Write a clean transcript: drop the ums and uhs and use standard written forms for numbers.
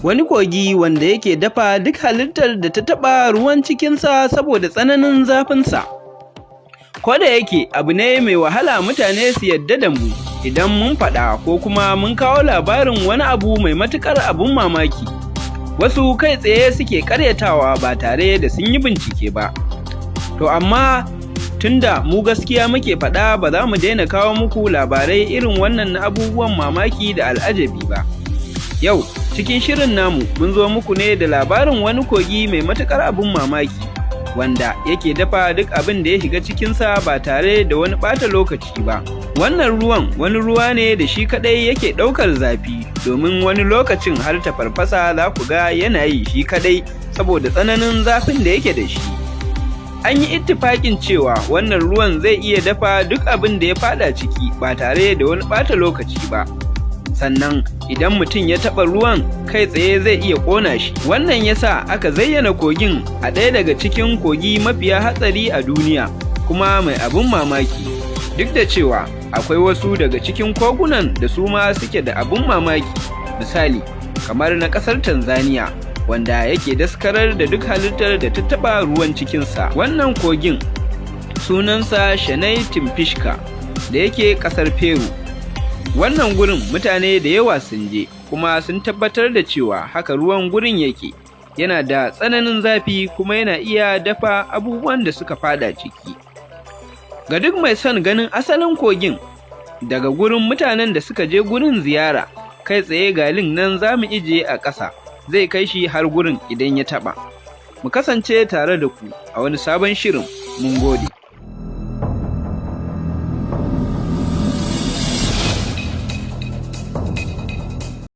wani kogi wanda yake dafa duk halittar da ta taɓa ruwan cikinsa saboda tsananin zafinsa. Ko da yake abu ne mai wahala mutane su yadda da mu idan mun faɗa ko kuma mun kawo labarin wani abu mai matuƙar abun mamaki. Wasu kai tsaye suke ƙaryatawa ba tare da sun yi bincike ba. To amma tunda mu gaskiya muke faɗa, ba za mu daina kawo muku labarai irin wannan na abubuwan mamaki da al'ajabi ba. Yau cikin shirin namu mun zo muku ne da labarin wani kogi mai matuƙar abun mamaki wanda yake dafa duk abin da ya shiga cikinsa ba tare da wani ɓata lokaci ba. Wannan ruwan wani ruwa ne da shi kaɗai yake ɗaukar zafi, domin wani lokacin har ta farfasa za ku ga yana yi shi kaɗai saboda tsananin zafin da yake da shi. An yi ittifaƙin cewa wannan ruwan zai iya dafa duk abin da ya faɗa ciki ba tare da wani ɓata lokaci ba. Sannan idan mutum ya taɓa ruwan kai tsaye zai iya ƙona shi. Wannan ya sa aka zayyana kogin a ɗaya daga cikin kogi mafiya hatsari a duniya kuma mai abin mamaki. Duk da cewa akwai wasu daga cikin kogunan da su ma suke da abin mamaki, misali kamar na ƙasar Tanzania wanda yake daskarar da duk halittar da ta taɓa ruwan cikinsa. Wannan kogin sunansa Shanai Timfishka da yake ƙasar Peru. Wannan gurin mutane da yawa sun je kuma sun tabbatar da cewa haka ruwan gurin yake, yana da tsananin zafi kuma yana iya dafa abubuwan da suka fada ciki. Ga duk mai son ganin asalin kogin daga gurin mutanen da suka je gurin ziyara, kai tsaye ga link nan za mu ije a ƙasa, zai kai shi har gurin idan ya taɓa. Mu kasance tare da ku a wani sabon shirin. Mun gode.